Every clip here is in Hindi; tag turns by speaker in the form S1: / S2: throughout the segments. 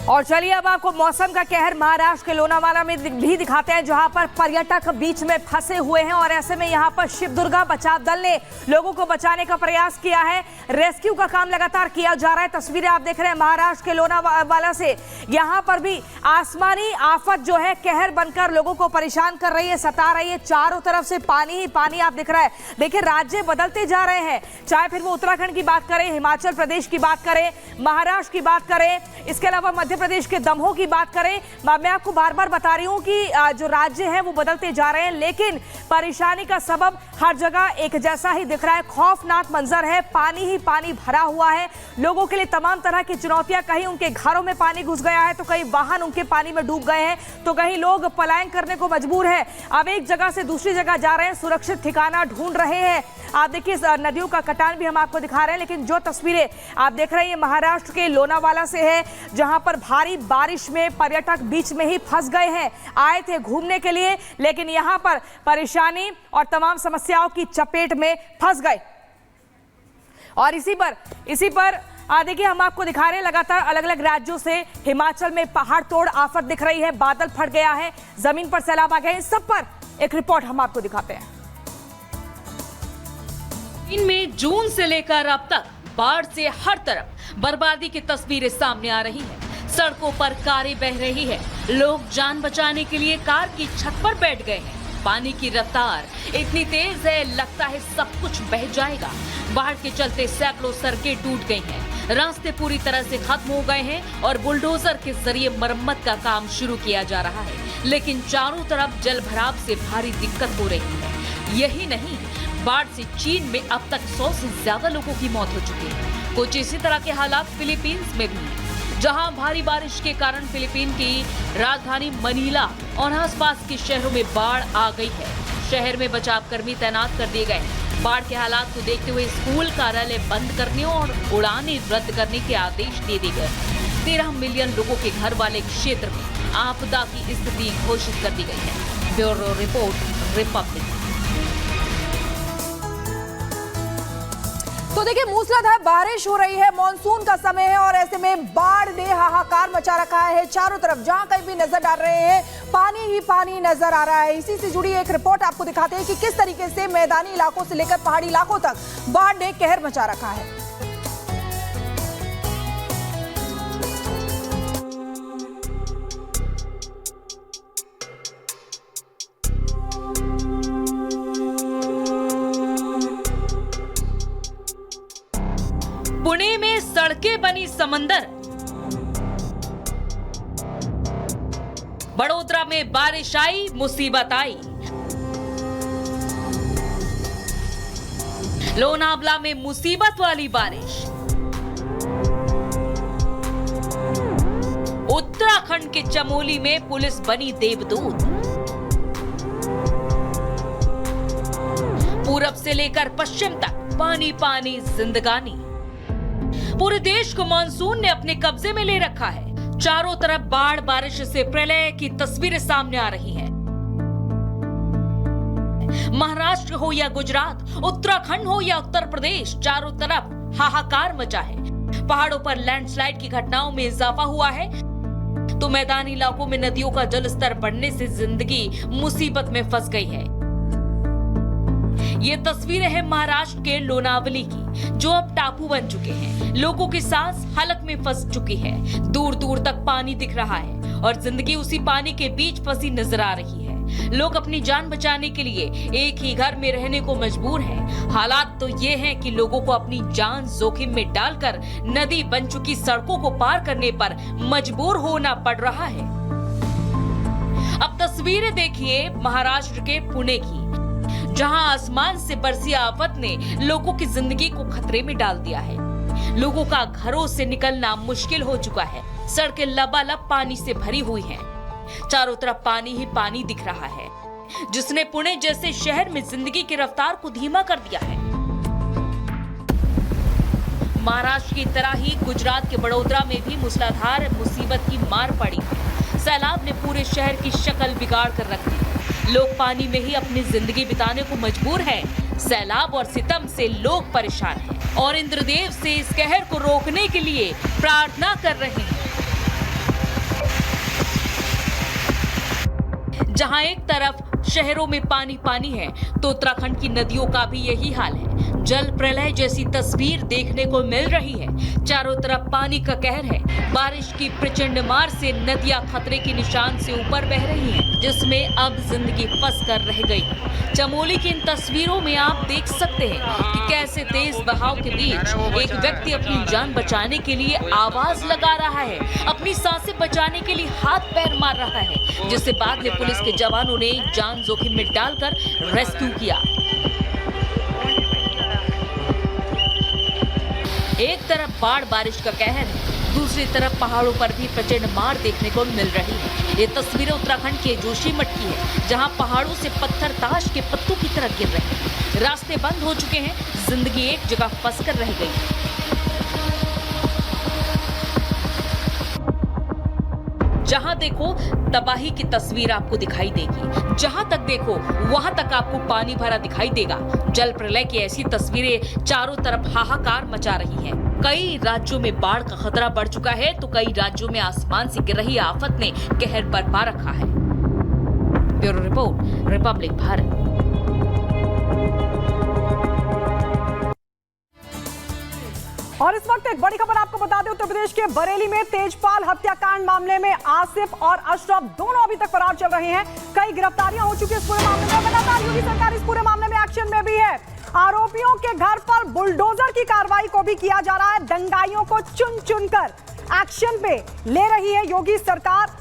S1: और चलिए अब आपको मौसम का कहर महाराष्ट्र के लोनावाला में भी दिखाते हैं, जहां पर पर्यटक बीच में फंसे हुए हैं और ऐसे में यहां पर शिव दुर्गा बचाव दल ने लोगों को बचाने का प्रयास किया है। रेस्क्यू का काम लगातार किया जा रहा है। तस्वीरें आप देख रहे हैं महाराष्ट्र के लोनावाला से। यहां पर भी आसमानी आफत जो है कहर बनकर लोगों को परेशान कर रही है, सता रही है। चारों तरफ से पानी ही पानी आप दिख रहा है। देखिए राज्य बदलते जा रहे हैं, चाहे फिर वो उत्तराखंड की बात करें, हिमाचल प्रदेश की बात करें, महाराष्ट्र की बात करें, इसके अलावा मध्य प्रदेश के दमोह की बात करें। मैं आपको बार बार बता रही हूं कि जो राज्य हैं वो बदलते जा रहे हैं, लेकिन परेशानी का सबब हर जगह एक जैसा ही दिख रहा है। खौफनाक मंजर है, पानी ही पानी भरा हुआ है। लोगों के लिए तमाम तरह की चुनौतियां, कहीं उनके घरों में पानी घुस गया है तो कहीं वाहन उनके पानी में डूब गए हैं, तो कहीं लोग पलायन करने को मजबूर है। अब एक जगह से दूसरी जगह जा रहे हैं, सुरक्षित ठिकाना ढूंढ रहे हैं। आप देखिए नदियों का कटान भी हम आपको दिखा रहे हैं, लेकिन जो तस्वीरें आप देख रहे हैं ये महाराष्ट्र के लोनावाला से है, जहां पर भारी बारिश में पर्यटक बीच में ही फंस गए हैं। आए थे घूमने के लिए, लेकिन यहां पर परेशानी और तमाम समस्याओं की चपेट में फंस गए। और इसी पर देखिए हम आपको दिखा रहे हैं लगातार अलग अलग राज्यों से हिमाचल में पहाड़ तोड़ आफत दिख रही है, बादल फट गया है, जमीन पर सैलाब आ गए हैं। सब पर एक रिपोर्ट हम आपको दिखाते हैं।
S2: इनमें जून से लेकर अब तक बाढ़ से हर तरफ बर्बादी की तस्वीरें सामने आ रही हैं। सड़कों पर कारें बह रही है, लोग जान बचाने के लिए कार की छत पर बैठ गए हैं। पानी की रफ्तार इतनी तेज है, लगता है सब कुछ बह जाएगा। बाढ़ के चलते सैकड़ों सड़कें टूट गई हैं, रास्ते पूरी तरह से खत्म हो गए हैं और बुलडोजर के जरिए मरम्मत का काम शुरू किया जा रहा है, लेकिन चारों तरफ जल भराव से भारी दिक्कत हो रही है। यही नहीं, बाढ़ से चीन में अब तक 100 से ज्यादा लोगों की मौत हो चुकी है। कुछ इसी तरह के हालात फिलीपींस में भी हैं, जहां भारी बारिश के कारण फिलीपीन की राजधानी मनीला और आसपास के शहरों में बाढ़ आ गई है। शहर में बचाव कर्मी तैनात कर दिए गए हैं। बाढ़ के हालात को देखते हुए स्कूल कार्यालय बंद करने और उड़ानें रद्द करने के आदेश दे दिए गए। 13 मिलियन लोगों के घर वाले क्षेत्र में आपदा की स्थिति घोषित कर दी गई है। Bureau report, Republic.
S1: तो देखिए मूसलाधार बारिश हो रही है, मॉनसून का समय है और ऐसे में बाढ़ ने हाहाकार मचा रखा है। चारों तरफ जहां कहीं भी नजर डाल रहे हैं पानी ही पानी नजर आ रहा है। इसी से जुड़ी एक रिपोर्ट आपको दिखाते हैं कि किस तरीके से मैदानी इलाकों से लेकर पहाड़ी इलाकों तक बाढ़ ने कहर मचा रखा है।
S2: पुणे में सड़कें बनी समंदर, बड़ोदरा में बारिश आई मुसीबत आई, लोनावला में मुसीबत वाली बारिश, उत्तराखंड के चमोली में पुलिस बनी देवदूत, पूरब से लेकर पश्चिम तक पानी पानी जिंदगानी। पूरे देश को मानसून ने अपने कब्जे में ले रखा है। चारों तरफ बाढ़ बारिश से प्रलय की तस्वीरें सामने आ रही हैं। महाराष्ट्र हो या गुजरात, उत्तराखंड हो या उत्तर प्रदेश, चारों तरफ हाहाकार मचा है। पहाड़ों पर लैंडस्लाइड की घटनाओं में इजाफा हुआ है, तो मैदानी इलाकों में नदियों का जलस्तर बढ़ने से जिंदगी मुसीबत में फंस गई है। ये तस्वीरें हैं महाराष्ट्र के लोनावली की, जो अब टापू बन चुके हैं। लोगों की सांस हलक में फंस चुकी है। दूर दूर तक पानी दिख रहा है और जिंदगी उसी पानी के बीच फंसी नजर आ रही है। लोग अपनी जान बचाने के लिए एक ही घर में रहने को मजबूर हैं। हालात तो ये हैं कि लोगों को अपनी जान जोखिम में डालकर नदी बन चुकी सड़कों को पार करने पर मजबूर होना पड़ रहा है। अब तस्वीरें देखिए महाराष्ट्र के पुणे की, जहां आसमान से बरसी आफत ने लोगों की जिंदगी को खतरे में डाल दिया है। लोगों का घरों से निकलना मुश्किल हो चुका है। सड़कें लबालब पानी से भरी हुई हैं। चारों तरफ पानी ही पानी दिख रहा है, जिसने पुणे जैसे शहर में जिंदगी की रफ्तार को धीमा कर दिया है। महाराष्ट्र की तरह ही गुजरात के बड़ोदरा में भी मूसलाधार मुसीबत की मार पड़ी है। सैलाब ने पूरे शहर की शक्ल बिगाड़ कर रख दी। लोग पानी में ही अपनी जिंदगी बिताने को मजबूर हैं। सैलाब और सितम से लोग परेशान हैं और इंद्रदेव से इस कहर को रोकने के लिए प्रार्थना कर रहे हैं। जहां एक तरफ शहरों में पानी पानी है तो उत्तराखंड की नदियों का भी यही हाल है। जल प्रलय जैसी तस्वीर देखने को मिल रही है। चारों तरफ पानी का कहर है। बारिश की प्रचंड मार से नदियां खतरे के निशान से ऊपर बह रही हैं, जिसमें अब जिंदगी फंस कर रह गई। चमोली की इन तस्वीरों में आप देख सकते हैं कि कैसे तेज बहाव के बीच एक व्यक्ति अपनी जान बचाने के लिए आवाज लगा रहा है, अपनी सांसें बचाने के लिए हाथ पैर मार रहा है, जिससे बाद में पुलिस के जवानों ने जान जोखिम में डालकर रेस्क्यू किया। एक तरफ बाढ़ बारिश का कहर है, दूसरी तरफ पहाड़ों पर भी प्रचंड मार देखने को मिल रही है। ये तस्वीरें उत्तराखंड के जोशीमठ की है, जहां पहाड़ों से पत्थर ताश के पत्तों की तरह गिर रहे हैं। रास्ते बंद हो चुके हैं, जिंदगी एक जगह फंस कर रह गई है। जहां देखो तबाही की तस्वीर आपको दिखाई देगी, जहां तक देखो वहां तक आपको पानी भरा दिखाई देगा। जल प्रलय की ऐसी तस्वीरें चारों तरफ हाहाकार मचा रही हैं। कई राज्यों में बाढ़ का खतरा बढ़ चुका है तो कई राज्यों में आसमान से गिर रही आफत ने कहर बरपा रखा है। Bureau report, Republic Bharat.
S3: और इस वक्त एक बड़ी खबर आपको बता दें, उत्तर प्रदेश के बरेली में तेजपाल हत्याकांड मामले में आसिफ और अशरफ दोनों अभी तक फरार चल रहे हैं। कई गिरफ्तारियां हो चुकी है इस पूरे मामले में। लगातार योगी सरकार इस पूरे मामले में एक्शन में भी है। आरोपियों के घर पर बुलडोजर की कार्रवाई को भी किया जा रहा है। दंगाइयों को चुन चुनकर एक्शन पे ले रही है योगी सरकार।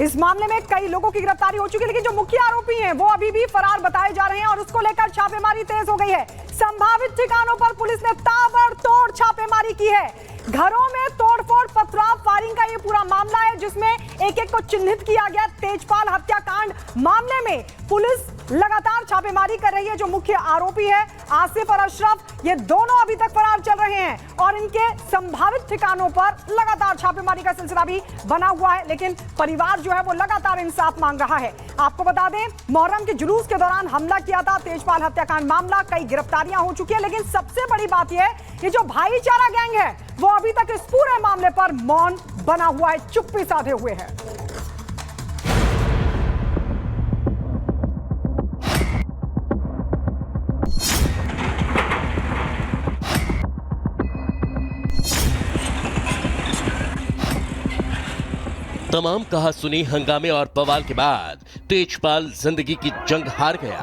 S3: इस मामले में कई लोगों की गिरफ्तारी हो चुकी है, लेकिन जो मुख्य आरोपी हैं वो अभी भी फरार बताए जा रहे हैं और उसको लेकर छापेमारी तेज हो गई है। संभावित ठिकानों पर पुलिस ने ताबड़तोड़ छापेमारी की है। घरों में तोड़फोड़, पथराव, फायरिंग का ये पूरा मामला है, जिसमें एक एक को चिन्हित किया गया। तेजपाल हत्याकांड मामले में पुलिस लगातार छापेमारी कर रही है। जो मुख्य आरोपी है आसिफ और अशरफ, ये दोनों अभी तक फरार चल रहे हैं और इनके संभावित ठिकानों पर लगातार छापेमारी का सिलसिला भी बना हुआ है। लेकिन परिवार जो है वो लगातार इंसाफ मांग रहा है। आपको बता दें, मुहर्रम के जुलूस के दौरान हमला किया था। तेजपाल हत्याकांड मामला, कई गिरफ्तारियां हो चुकी है, लेकिन सबसे बड़ी बात यह है कि जो भाईचारा गैंग है वो अभी तक इस पूरे मामले पर मौन बना हुआ है, चुप्पी साधे हुए है।
S4: तमाम कहा सुनी हंगामे और बवाल के बाद तेजपाल जिंदगी की जंग हार गया।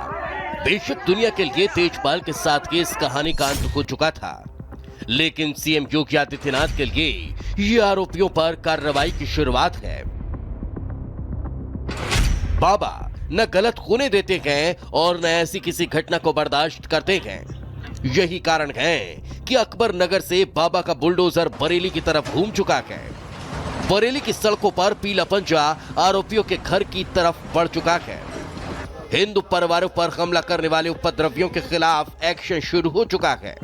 S4: बेशक दुनिया के लिए तेजपाल के साथ की इस कहानी का अंत हो चुका था, लेकिन सीएम योगी आदित्यनाथ के लिए ये आरोपियों पर कार्रवाई की शुरुआत है। बाबा न गलत होने देते गए और न ऐसी किसी घटना को बर्दाश्त करते गए। यही कारण है कि अकबर नगर से बाबा का बुलडोजर बरेली की तरफ घूम चुका है। बरेली की सड़कों पर पीला पंजा आरोपियों के घर की तरफ बढ़ चुका है। हिंदू परिवारों पर हमला करने वाले उपद्रवियों के खिलाफ एक्शन शुरू हो चुका है।